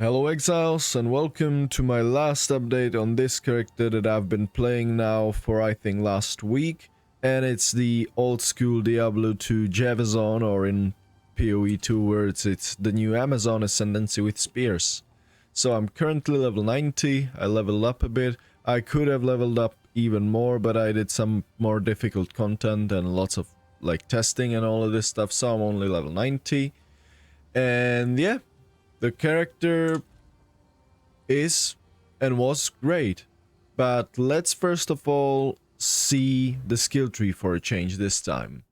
Hello Exiles, and welcome to my last update on this character that I've been playing now for I think last week, and it's the old school Diablo 2 Javazon, or in PoE 2 words it's the new Amazon Ascendancy with spears. So I'm currently level 90, I leveled up a bit. I could have leveled up even more, but I did some more difficult content and lots of like testing and all of this stuff, so I'm only level 90. And yeah, the character is and was great, but let's first of all see the skill tree for a change this time.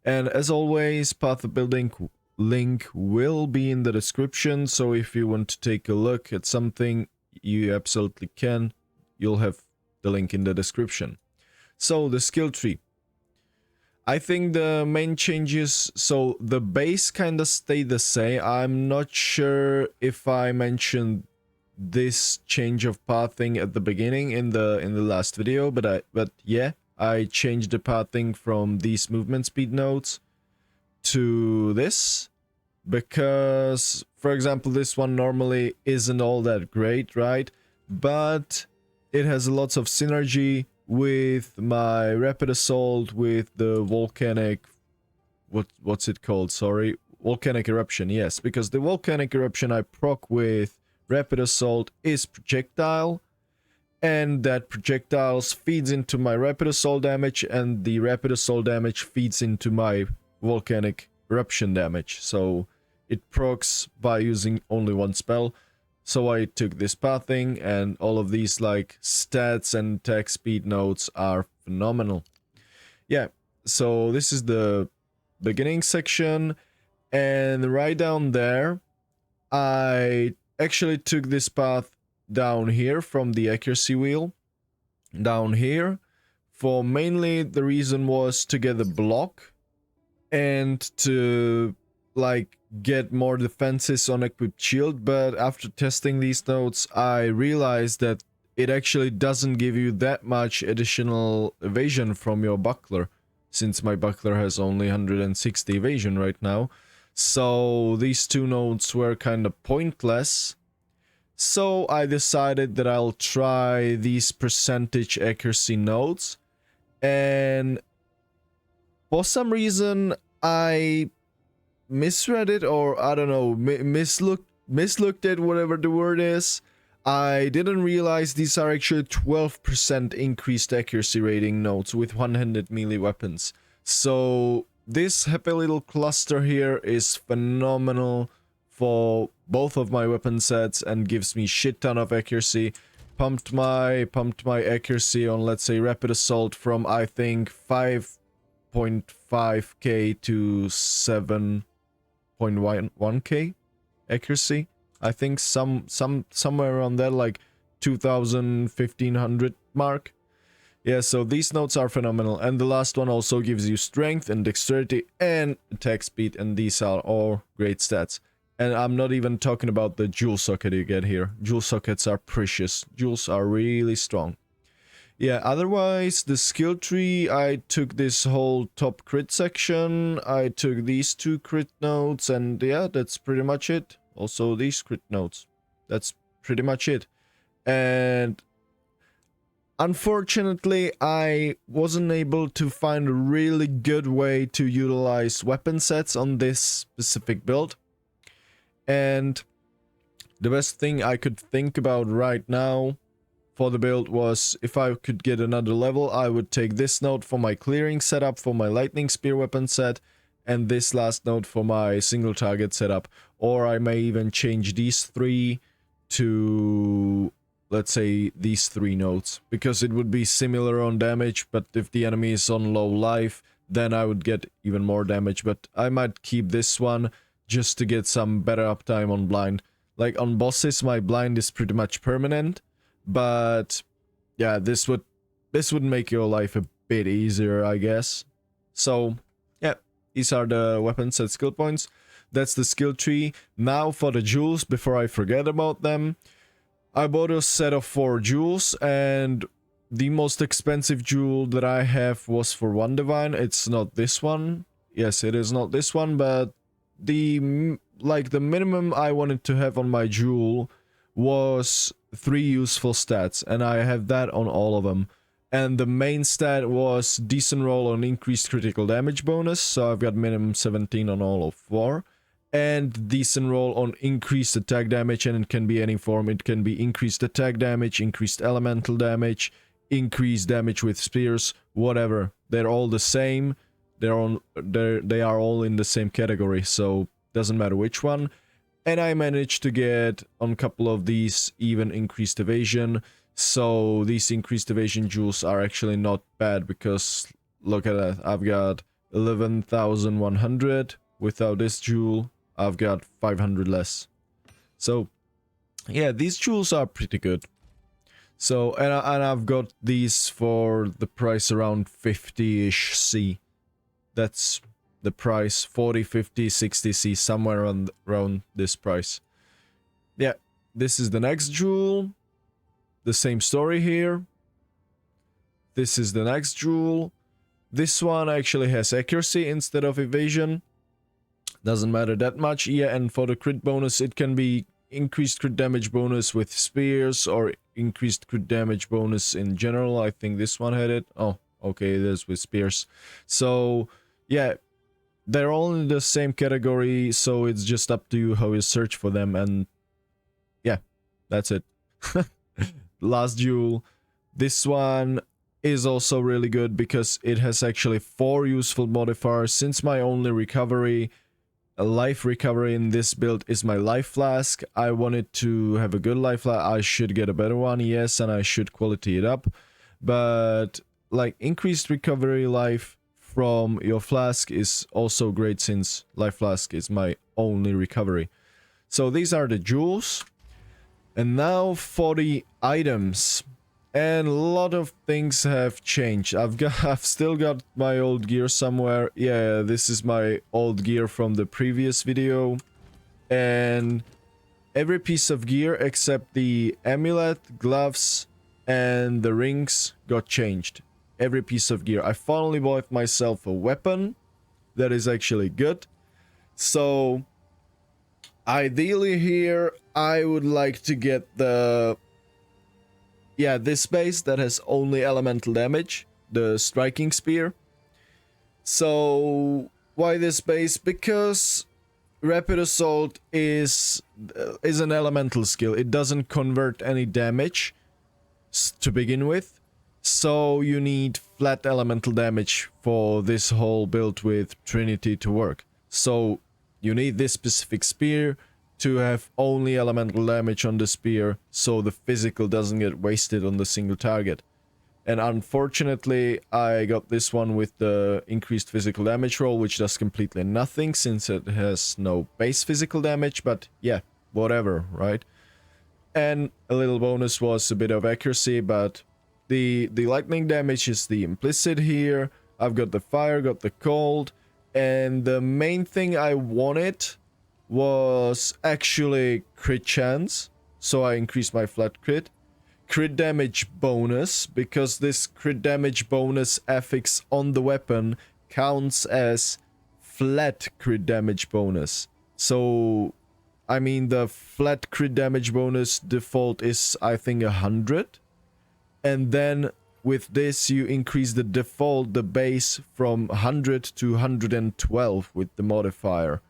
And as always, path building link will be in the description, so if you want to take a look at something, you absolutely can. You'll have the link in the description. So the skill tree. I think the main changes, so the base kind of stayed the same. I'm not sure if I mentioned this change of pathing at the beginning in the last video, but yeah, I changed the pathing from these movement speed nodes to this because, for example, this one normally isn't all that great, right? But it has lots of synergy with my rapid assault, with the volcanic, what's it called, sorry, volcanic eruption, yes, because the volcanic eruption I proc with rapid assault is projectile, and that projectiles feeds into my rapid assault damage, and the rapid assault damage feeds into my volcanic eruption damage, so it procs by using only one spell. So I took this pathing, and all of these like stats and attack speed nodes are phenomenal. Yeah, so this is the beginning section, and right down there, I actually took this path down here from the accuracy wheel, down here, for mainly the reason was to get a block, and to like get more defenses on equipped shield, but after testing these nodes I realized that it actually doesn't give you that much additional evasion from your buckler, since my buckler has only 160 evasion right now. So these two nodes were kind of pointless, so I decided that I'll try these percentage accuracy nodes, and for some reason I misread it, or I don't know, mislooked it, whatever the word is. I didn't realize these are actually 12% increased accuracy rating nodes with one-handed melee weapons. So this happy little cluster here is phenomenal for both of my weapon sets and gives me shit ton of accuracy. Pumped my accuracy on, let's say, rapid assault from I think 5.5k to 7.1k accuracy. I think somewhere around there, like 2,000-1,500 mark. Yeah, so these nodes are phenomenal, and the last one also gives you strength and dexterity and attack speed, and these are all great stats. And I'm not even talking about the jewel socket you get here. Jewel sockets are precious. Jewels are really strong. Yeah, otherwise, the skill tree, I took this whole top crit section, I took these two crit nodes, and yeah, that's pretty much it. Also these crit nodes. That's pretty much it. And unfortunately, I wasn't able to find a really good way to utilize weapon sets on this specific build. And the best thing I could think about right now for the build was, if I could get another level, I would take this node for my clearing setup for my lightning spear weapon set, and this last node for my single target setup. Or I may even change these three to, let's say, these three nodes, because it would be similar on damage, but if the enemy is on low life, then I would get even more damage. But I might keep this one just to get some better uptime on blind. Like on bosses, my blind is pretty much permanent. But yeah, this would make your life a bit easier, I guess. So yeah, these are the weapon set skill points. That's the skill tree. Now for the jewels, before I forget about them. I bought a set of 4 jewels, and the most expensive jewel that I have was for 1 divine. It's not this one. Yes, it is not this one, but the minimum I wanted to have on my jewel was 3 useful stats, and I have that on all of them. And the main stat was decent roll on increased critical damage bonus, so I've got minimum 17 on all of 4. And decent roll on increased attack damage, and it can be any form. It can be increased attack damage, increased elemental damage, increased damage with spears, whatever. They're all the same. They are all in the same category, so doesn't matter which one. And I managed to get on a couple of these even increased evasion. So these increased evasion jewels are actually not bad, because look at that. I've got 11,100 without this jewel. I've got 500 less. So yeah, these jewels are pretty good. So and I've got these for the price around 50-ish C. That's the price, 40, 50, 60 C, somewhere around this price. Yeah, this is the next jewel. The same story here. This is the next jewel. This one actually has accuracy instead of evasion. Doesn't matter that much. Yeah, and for the crit bonus, it can be increased crit damage bonus with spears or increased crit damage bonus in general. I think this one had it. Oh, okay, it is with spears. So, yeah, they're all in the same category, so it's just up to you how you search for them, and yeah, that's it. Last jewel. This one is also really good because it has actually 4 useful modifiers. Since my only recovery, life recovery in this build is my life flask, I wanted to have a good life flask. I should get a better one, yes, and I should quality it up. But like increased recovery life from your flask is also great, since life flask is my only recovery. So these are the jewels. And now for the items. And a lot of things have changed. I've still got my old gear somewhere. Yeah, this is my old gear from the previous video. And every piece of gear except the amulet, gloves, and the rings got changed. Every piece of gear. I finally bought myself a weapon that is actually good. So ideally here, I would like to get the... yeah, this base that has only elemental damage, the striking spear. So why this base? Because rapid assault is an elemental skill. It doesn't convert any damage to begin with. So you need flat elemental damage for this whole build with Trinity to work. So you need this specific spear to have only elemental damage on the spear, so the physical doesn't get wasted on the single target. And unfortunately, I got this one with the increased physical damage roll, which does completely nothing since it has no base physical damage, but yeah, whatever, right? And a little bonus was a bit of accuracy, but the lightning damage is the implicit here. I've got the fire, got the cold, and the main thing I wanted was actually crit chance, so I increased my flat crit. Crit damage bonus, because this crit damage bonus affix on the weapon counts as flat crit damage bonus. So, I mean, the flat crit damage bonus default is, I think, 100. And then with this, you increase the default, the base, from 100 to 112 with the modifier.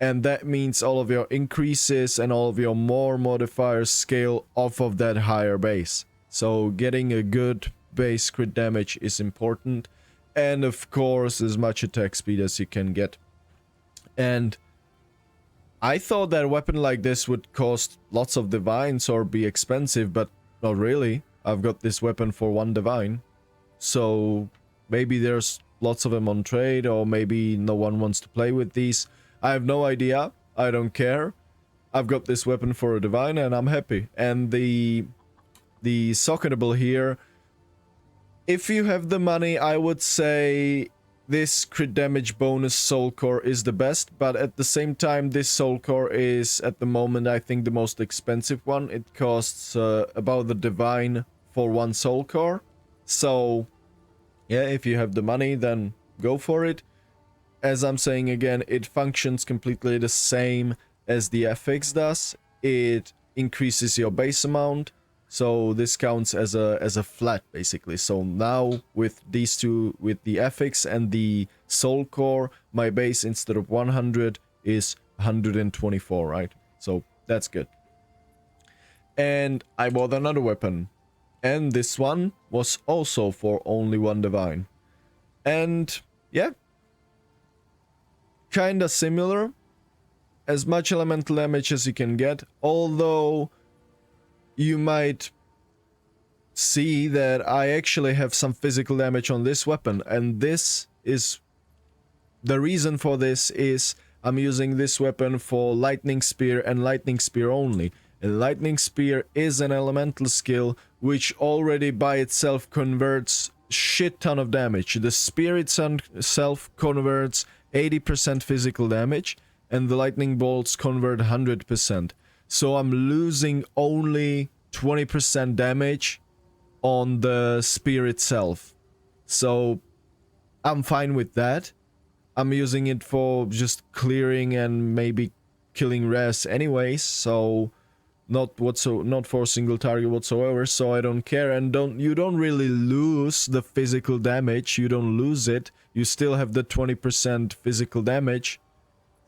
And that means all of your increases and all of your more modifiers scale off of that higher base. So getting a good base crit damage is important. And of course, as much attack speed as you can get. And I thought that a weapon like this would cost lots of divines or be expensive, but not really. I've got this weapon for 1 divine. So maybe there's lots of them on trade, or maybe no one wants to play with these. I have no idea. I don't care. I've got this weapon for a divine and I'm happy. And the socketable here, if you have the money, I would say this crit damage bonus soul core is the best, but at the same time, this soul core is at the moment, I think, the most expensive one. It costs about the divine for 1 soul core. So yeah, if you have the money, then go for it. As I'm saying again, it functions completely the same as the FX does. It increases your base amount. So this counts as a flat basically. So now with these two, with the ethics and the soul core, my base instead of 100 is 124, right? So that's good. And I bought another weapon. And this one was also for only 1 divine. And yeah, kinda similar. As much elemental damage as you can get, although you might see that I actually have some physical damage on this weapon, and this is the reason for this is I'm using this weapon for lightning spear and lightning spear only. And lightning spear is an elemental skill which already by itself converts shit ton of damage. The spear itself converts 80% physical damage, and the lightning bolts convert 100%. So I'm losing only 20% damage on the spear itself. So I'm fine with that. I'm using it for just clearing and maybe killing res anyways, so not for a single target whatsoever, so I don't care. And you don't really lose the physical damage, you don't lose it. You still have the 20% physical damage,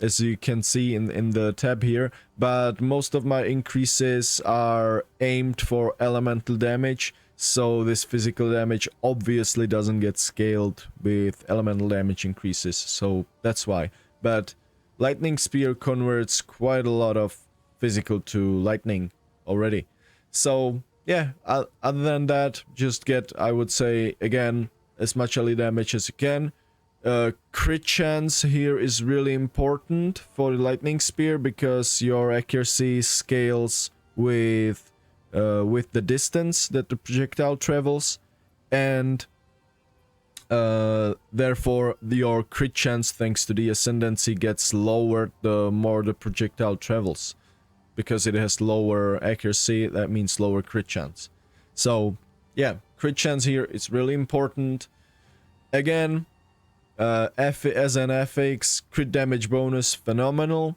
as you can see in the tab here, but most of my increases are aimed for elemental damage, so this physical damage obviously doesn't get scaled with elemental damage increases, so that's why. But lightning spear converts quite a lot of physical to lightning already. So yeah, other than that, just get, I would say, again, as much LE damage as you can. Crit chance here is really important for the lightning spear because your accuracy scales with the distance that the projectile travels, and therefore your crit chance, thanks to the ascendancy, gets lowered the more the projectile travels. Because it has lower accuracy, that means lower crit chance. So yeah, crit chance here is really important. Again, as an FX, crit damage bonus, phenomenal.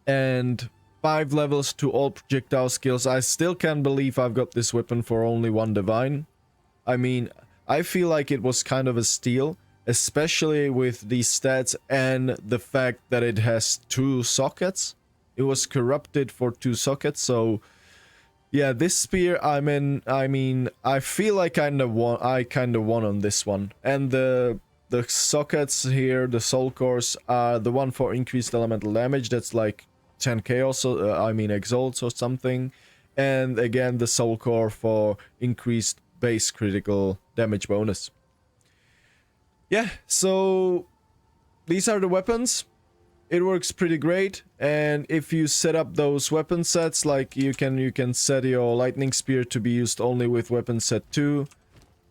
And 5 levels to all projectile skills. I still can't believe I've got this weapon for only 1 divine. I mean, I feel like it was kind of a steal, especially with these stats and the fact that it has 2 sockets. It was corrupted for 2 sockets, so yeah, this spear, I mean, I feel like I kinda won on this one. And the sockets here, the soul cores, are the one for increased elemental damage, that's like 10k also, I mean exalts or something. And again, the soul core for increased base critical damage bonus. Yeah, so these are the weapons. It works pretty great, and if you set up those weapon sets, like you can set your lightning spear to be used only with weapon set 2,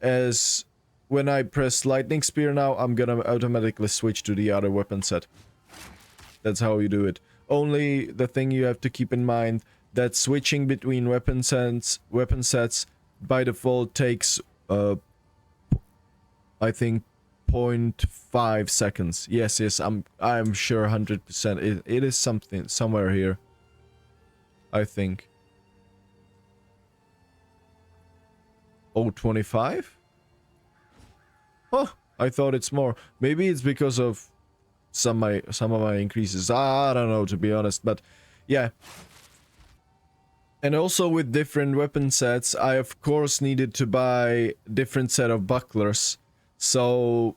as when I press lightning spear now, I'm gonna automatically switch to the other weapon set. That's how you do it. Only the thing you have to keep in mind, that switching between weapon sets by default takes I think 0.5 seconds. Yes, I'm sure 100%. It is something somewhere here, I think. Oh, 25? Oh, I thought it's more. Maybe it's because of some of my increases. I don't know, to be honest, but yeah. And also with different weapon sets, I of course needed to buy different set of bucklers. So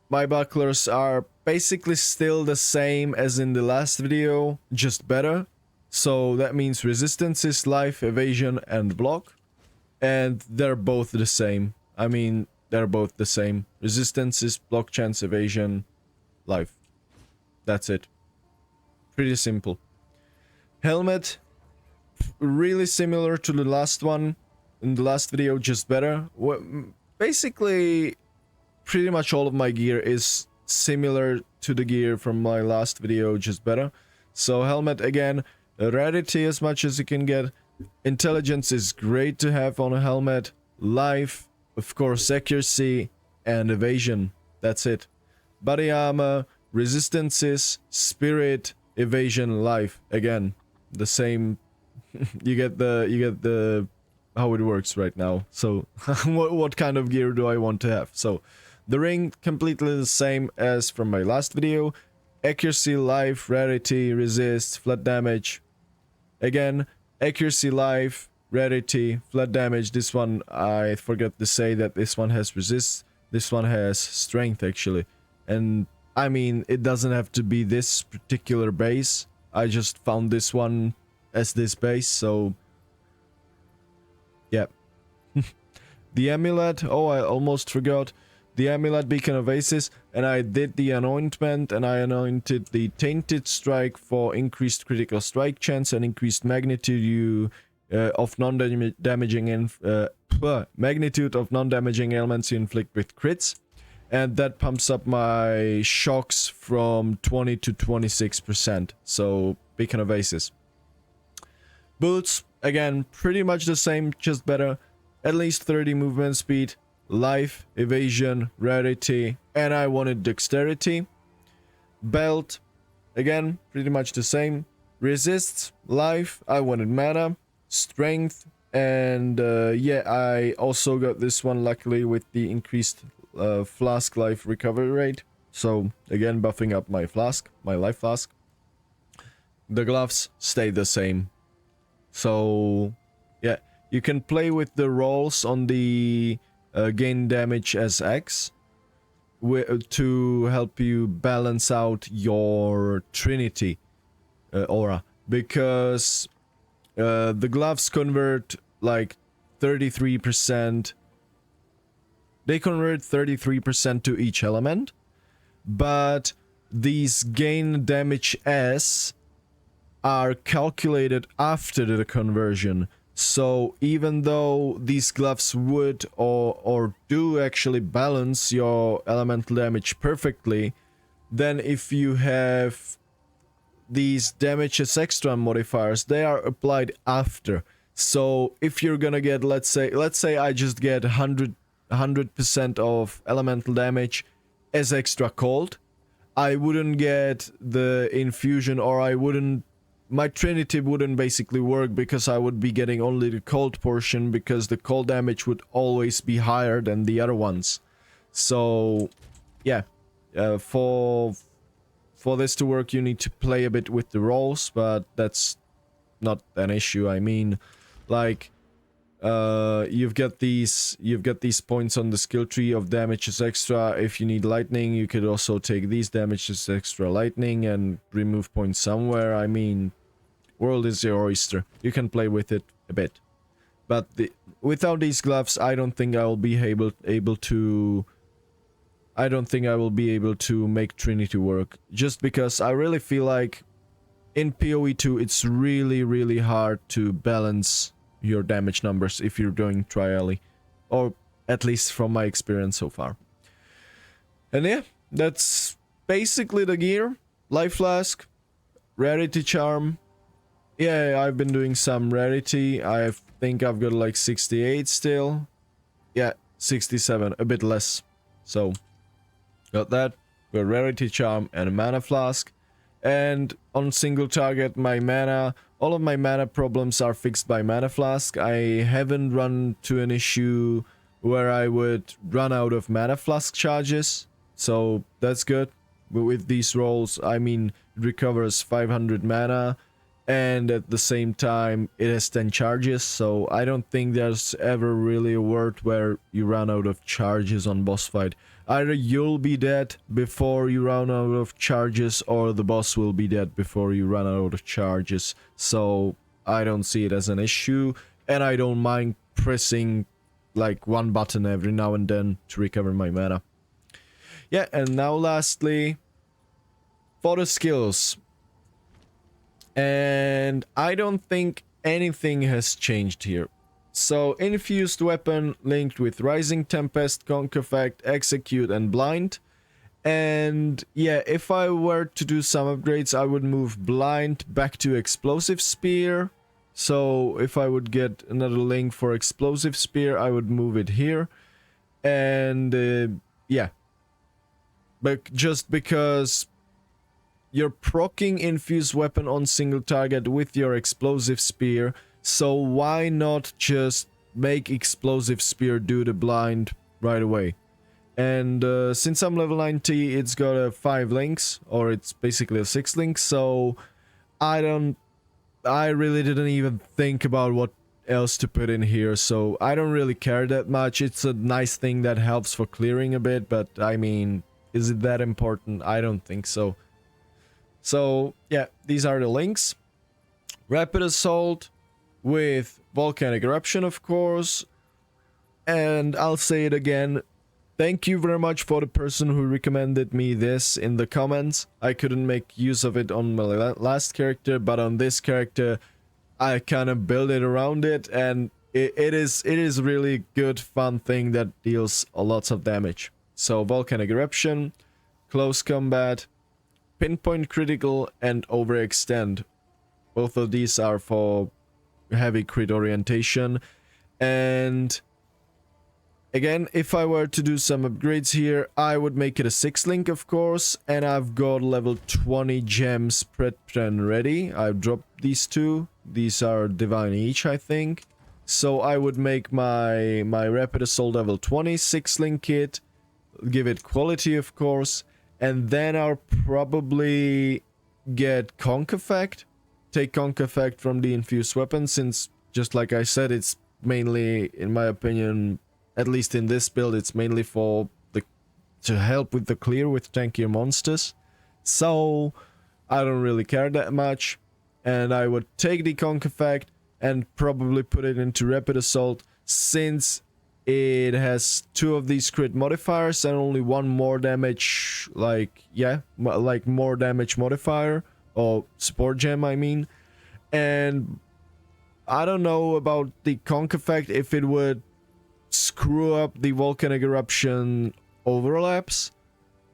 my bucklers are basically still the same as in the last video, just better. So that means resistances, life, evasion, and block. And they're both the same. I mean, they're both the same. Resistances, block chance, evasion, life. That's it. Pretty simple. Helmet, really similar to the last one. In the last video, just better. Basically, pretty much all of my gear is similar to the gear from my last video, just better. So helmet, again, rarity as much as you can get. Intelligence is great to have on a helmet. Life, of course, accuracy, and evasion. That's it. Body armor, resistances, spirit, evasion, life. Again, the same you get the how it works right now. So what kind of gear do I want to have? So the ring, completely the same as from my last video. Accuracy, life, rarity, resist, flat damage. Again, accuracy, life, rarity, flat damage. This one, I forgot to say that this one has resist. This one has strength, actually. And I mean, it doesn't have to be this particular base. I just found this one as this base, so yeah. The amulet, oh, I almost forgot. The amulet, beacon of aces, and I did the anointment, and I anointed the tainted strike for increased critical strike chance and increased magnitude of non-damaging magnitude of non-damaging ailments you inflict with crits, and that pumps up my shocks from 20 to 26%. So beacon of aces. Boots, again, pretty much the same, just better. At least 30 movement speed, life, evasion, rarity, and I wanted dexterity. Belt, again, pretty much the same. Resists, life, I wanted mana, strength, and yeah, I also got this one luckily with the increased flask life recovery rate. So again, buffing up my flask, my life flask. The gloves stay the same. So yeah, you can play with the rolls on the gain damage as X to help you balance out your Trinity aura, because the gloves convert like 33%. They convert 33% to each element, but these gain damage S are calculated after the conversion. So even though these gloves would or do actually balance your elemental damage perfectly, then if you have these damage as extra modifiers, they are applied after. So if you're gonna get, let's say I just get 100% of elemental damage as extra cold, I wouldn't get the infusion, or my Trinity wouldn't basically work, because I would be getting only the cold portion, because the cold damage would always be higher than the other ones. So yeah, for this to work you need to play a bit with the rolls, but that's not an issue. I mean, like, you've got these points on the skill tree of damages extra. If you need lightning, you could also take these damages extra lightning and remove points somewhere. I mean, world is your oyster. You can play with it a bit, but without these gloves, I don't think I will be able to. I don't think I will be able to make Trinity work, just because I really feel like in PoE 2 it's really hard to balance your damage numbers if you're doing trially, or at least from my experience so far. And yeah, that's basically the gear. Life flask, rarity charm. Yeah, I've been doing some rarity. I think I've got like 68 still. Yeah, 67, a bit less. So got that. Got rarity charm and a mana flask. And on single target, my mana, all of my mana problems are fixed by mana flask. I haven't run to an issue where I would run out of mana flask charges, so that's good. But with these rolls, I mean, it recovers 500 mana, and at the same time it has 10 charges, so I don't think there's ever really a world where you run out of charges on boss fight. Either you'll be dead before you run out of charges, or the boss will be dead before you run out of charges. So I don't see it as an issue, and I don't mind pressing like one button every now and then to recover my mana. Yeah, and now lastly, for the skills. And I don't think anything has changed here. So, infused weapon linked with Rising Tempest, Conk Effect, Execute, and Blind. And yeah, if I were to do some upgrades, I would move Blind back to Explosive Spear. So, if I would get another link for Explosive Spear, I would move it here. And yeah. But just because you're proccing infused weapon on single target with your explosive spear, so why not just make explosive spear do the blind right away? And since I'm level 90, it's got a 5 links, or it's basically a 6 links, so I really didn't even think about what else to put in here, so I don't really care that much. It's a nice thing that helps for clearing a bit, but I mean, is it that important? I don't think so. So yeah, these are the links. Rapid Assault with Volcanic Eruption, of course. And I'll say it again, thank you very much for the person who recommended me this in the comments. I couldn't make use of it on my last character, but on this character I kind of build it around it, and it is really good fun thing that deals a lots of damage. So Volcanic Eruption, Close Combat, Pinpoint Critical, and Overextend. Both of these are for heavy crit orientation. And again, if I were to do some upgrades here, I would make it a 6 link, of course, and I've got level 20 gems prepped and ready. I've dropped these two. These are divine each, I think. So I would make my Rapid Assault level 20 6 link kit, give it quality, of course, and then I'll probably get Conk Effect. Take Conk Effect from the infused weapon, since, just like I said, it's mainly, in my opinion, at least in this build, it's mainly for to help with the clear with tankier monsters. So I don't really care that much, and I would take the Conk Effect and probably put it into Rapid Assault, since it has 2 of these crit modifiers and only 1 more damage, like more damage modifier, or support gem, I mean. And I don't know about the Conk Effect, if it would screw up the Volcanic Eruption overlaps.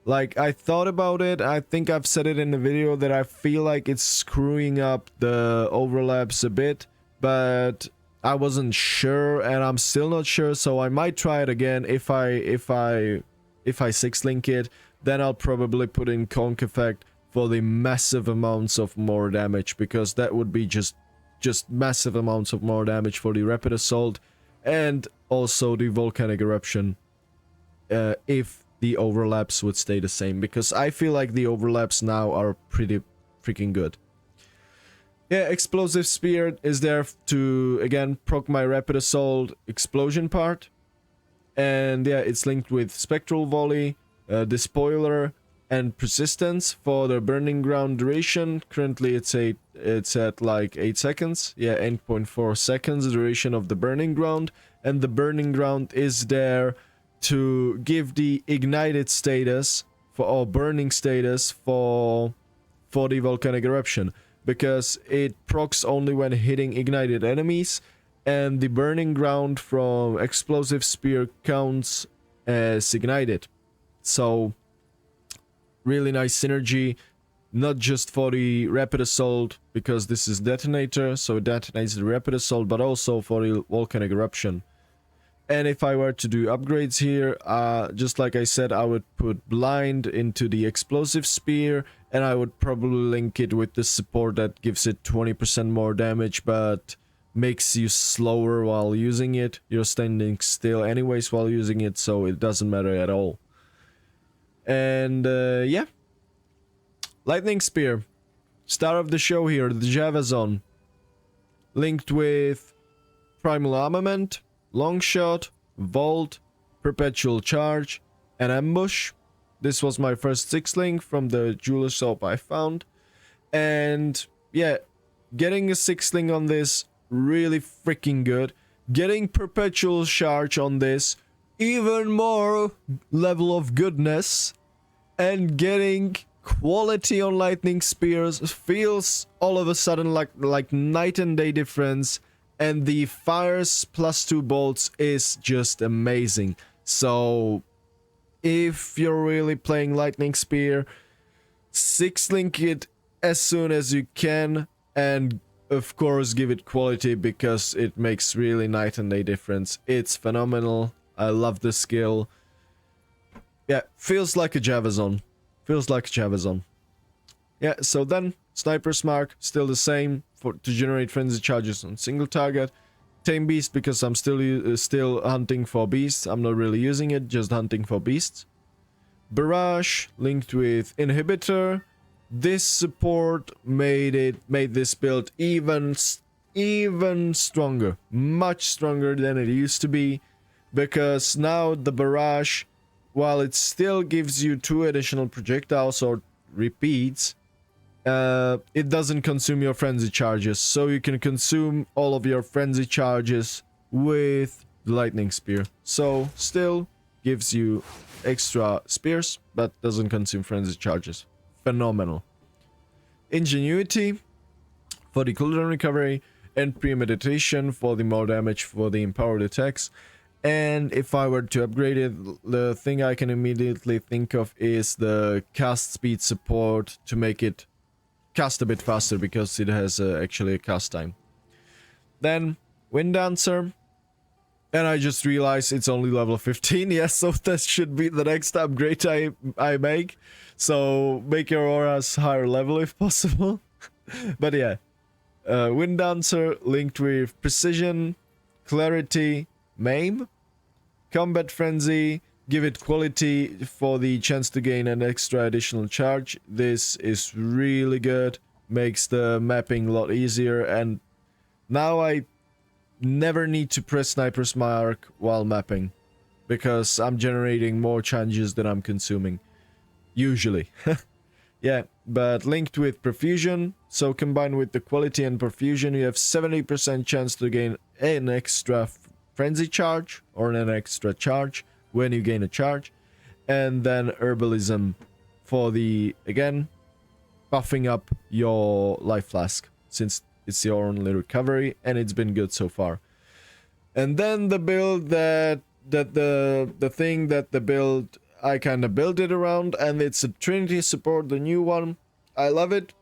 Like, I thought about it. I think I've said it in the video that I feel like it's screwing up the overlaps a bit, but I wasn't sure, and I'm still not sure, so I might try it again. If I 6 link it, then I'll probably put in Conk Effect for the massive amounts of more damage, because that would be just massive amounts of more damage for the Rapid Assault and also the Volcanic Eruption, if the overlaps would stay the same, because I feel like the overlaps now are pretty freaking good. Yeah, Explosive Spear is there to, again, proc my Rapid Assault explosion part. And yeah, it's linked with Spectral Volley, Despoiler, and Persistence for the Burning Ground duration. Currently it's at like 8 seconds. Yeah, 8.4 seconds duration of the Burning Ground. And the Burning Ground is there to give the ignited status or burning status for the Volcanic Eruption, because it procs only when hitting ignited enemies, and the Burning Ground from Explosive Spear counts as ignited. So really nice synergy, not just for the Rapid Assault, because this is detonator, so it detonates the Rapid Assault, but also for the Volcanic Eruption. And if I were to do upgrades here, just like I said, I would put Blind into the Explosive Spear, and I would probably link it with the support that gives it 20% more damage, but makes you slower while using it. You're standing still anyways while using it, so it doesn't matter at all. And yeah. Lightning Spear. Star of the show here, the Javazon. Linked with Primal Armament, Longshot, Vault, Perpetual Charge, and Ambush. This was my first 6 link from the jeweler shop I found. And yeah, getting a 6 link on this, really freaking good. Getting Perpetual Charge on this, even more level of goodness. And getting quality on Lightning Spears feels all of a sudden like night and day difference. And the fires +2 bolts is just amazing. So if you're really playing Lightning Spear, 6 link it as soon as you can, and of course give it quality, because it makes really night and day difference. It's phenomenal. I love the skill. Yeah, feels like a Javazon. Feels like a Javazon. Yeah, so then Sniper's Mark, still the same to generate frenzy charges on single target. Tame Beast, because I'm still hunting for beasts. I'm not really using it, just hunting for beasts. Barrage linked with Inhibitor. This support made this build even stronger, much stronger than it used to be, because now the Barrage, while it still gives you 2 additional projectiles or repeats, it doesn't consume your frenzy charges, so you can consume all of your frenzy charges with the lightning spear. So still gives you extra spears, but doesn't consume frenzy charges. Phenomenal. Ingenuity for the cooldown recovery, and premeditation for the more damage for the empowered attacks. And if I were to upgrade it, the thing I can immediately think of is the cast speed support to make it cast a bit faster, because it has actually a cast time. Then Wind Dancer, and I just realized it's only level 15. Yes, so that should be the next upgrade I make. So make your auras higher level if possible. But yeah, Wind Dancer linked with Precision, Clarity, Maim, Combat Frenzy, give it quality for the chance to gain an extra additional charge. This is really good, makes the mapping a lot easier, and now I never need to press Sniper's Mark while mapping, because I'm generating more charges than I'm consuming, usually. Yeah, but linked with Perfusion, so combined with the quality and Perfusion, you have 70% chance to gain an extra frenzy charge, or an extra charge, when you gain a charge. And then Herbalism for the, again, buffing up your life flask, since it's your only recovery, and it's been good so far. And then the build the thing that the build I kind of built it around, and it's a Trinity support, the new one. I love it.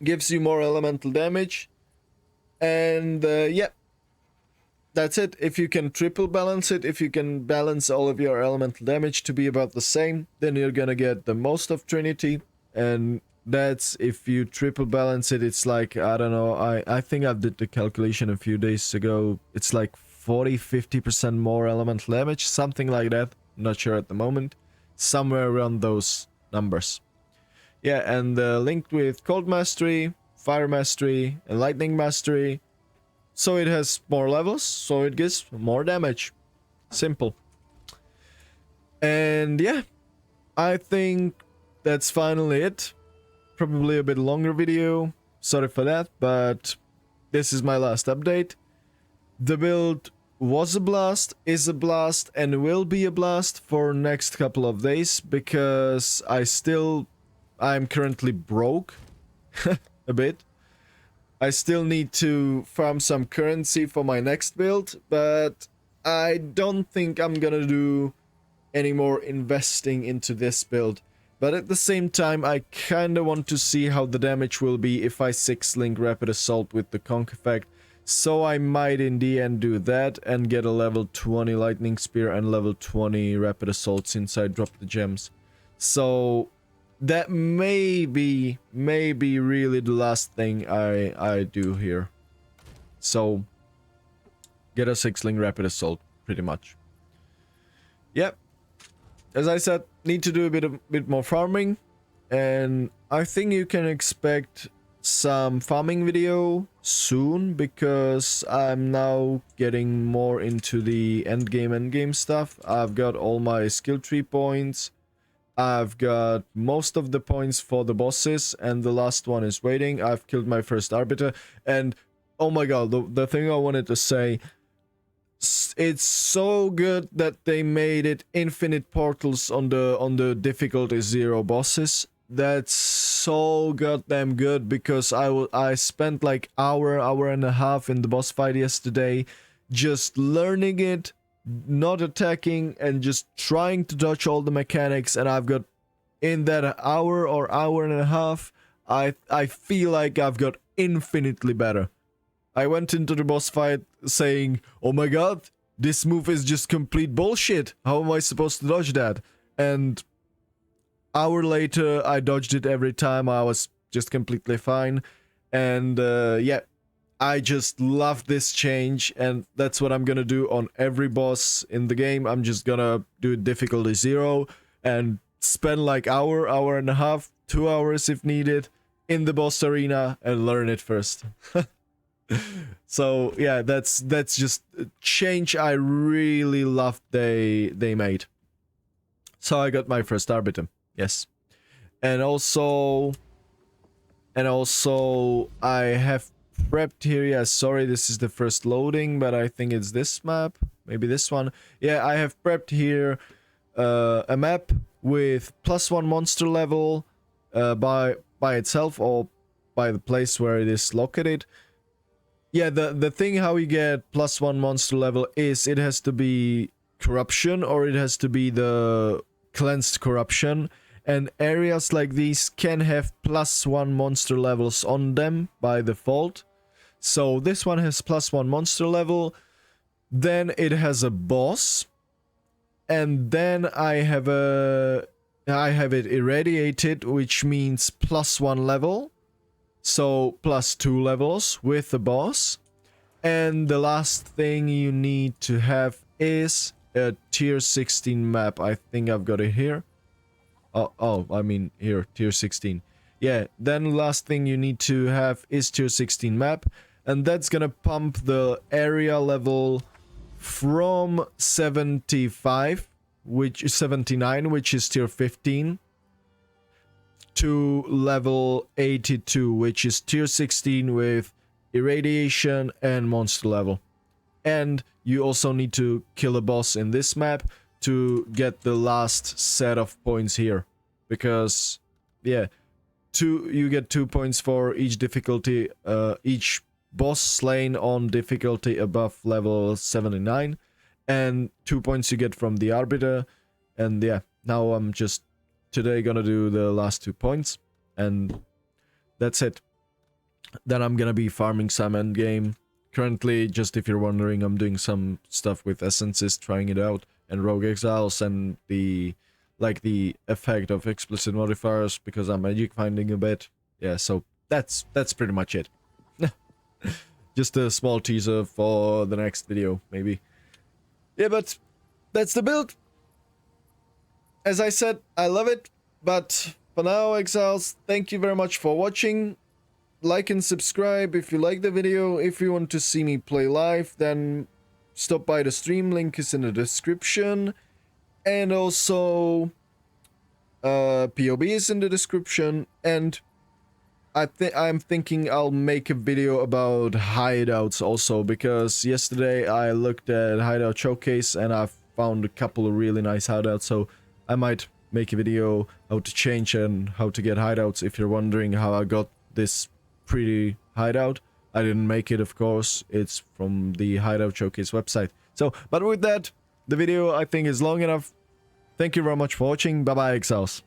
Gives you more elemental damage. And yeah, that's it. If you can triple balance it, if you can balance all of your elemental damage to be about the same, then you're gonna get the most of Trinity. And that's, if you triple balance it, it's like, I don't know, I think I did the calculation a few days ago. It's like 40-50% more elemental damage, something like that. Not sure at the moment. Somewhere around those numbers. Yeah, and linked with Cold Mastery, Fire Mastery, and Lightning Mastery. So it has more levels, so it gives more damage. Simple. And yeah, I think that's finally it. Probably a bit longer video. Sorry for that, but this is my last update. The build was a blast, is a blast, and will be a blast for next couple of days, because I'm currently broke a bit. I still need to farm some currency for my next build, but I don't think I'm gonna do any more investing into this build. But at the same time, I kinda want to see how the damage will be if I 6-link Rapid Assault with the Conk effect. So I might in the end do that and get a level 20 Lightning Spear and level 20 Rapid Assault since I dropped the gems. So that may be really the last thing I do here. So get a 6-link Rapid Assault, pretty much. Yep. As I said, need to do a bit more farming, and I think you can expect some farming video soon, because I'm now getting more into the endgame stuff. I've got all my skill tree points. I've got most of the points for the bosses, and the last one is waiting. I've killed my first Arbiter, and oh my god, the thing I wanted to say, it's so good that they made it infinite portals on the difficulty 0 bosses. That's so goddamn good, because I spent like hour and a half in the boss fight yesterday just learning it, not attacking, and just trying to dodge all the mechanics, and I've got, in that hour or hour and a half, I feel like I've got infinitely better. I went into the boss fight saying, oh my god, this move is just complete bullshit. How am I supposed to dodge that? And Hour later, I dodged it every time. I was just completely fine. And yeah, I just love this change, and that's what I'm gonna do on every boss in the game. I'm just gonna do difficulty 0 and spend like hour and a half, 2 hours if needed in the boss arena and learn it first. So yeah, that's just a change I really loved they made. So I got my first Arbiter, yes. And also I have prepped here, yeah, sorry, this is the first loading, but I think it's this map, maybe this one. Yeah, I have prepped here a map with +1 monster level by itself or by the place where it is located. Yeah, the thing how you get +1 monster level is it has to be corruption or it has to be the cleansed corruption, and areas like these can have +1 monster levels on them by default. So this one has +1 monster level, then it has a boss, and then I have it irradiated, which means +1 level. So +2 levels with the boss. And the last thing you need to have is a tier 16 map. I think I've got it here. Oh, I mean here, tier 16. Yeah, then the last thing you need to have is tier 16 map. And that's gonna pump the area level from 75, which is 79, which is tier 15. To level 82, which is tier 16 with irradiation and monster level. And you also need to kill a boss in this map to get the last set of points here, because yeah, you get 2 points for each difficulty, each boss slain on difficulty above level 79, and 2 points you get from the Arbiter. And yeah, now I'm just today gonna do the last 2 points, and that's it. Then I'm gonna be farming some endgame. Currently, just if you're wondering, I'm doing some stuff with essences, trying it out, and rogue exiles, and the effect of explicit modifiers, because I'm magic finding a bit. Yeah, so that's pretty much it. Just a small teaser for the next video, maybe. Yeah, but that's the build. As I said, I love it, but for now, Exiles, thank you very much for watching. Like and subscribe if you like the video. If you want to see me play live, then stop by the stream, link is in the description. And also, PoE is in the description. And I'm thinking I'll make a video about hideouts also, because yesterday I looked at Hideout Showcase and I found a couple of really nice hideouts, so I might make a video how to change and how to get hideouts. If you're wondering how I got this pretty hideout, I didn't make it, of course. It's from the Hideout Showcase website. So, but with that, the video I think is long enough. Thank you very much for watching. Bye bye, Exiles.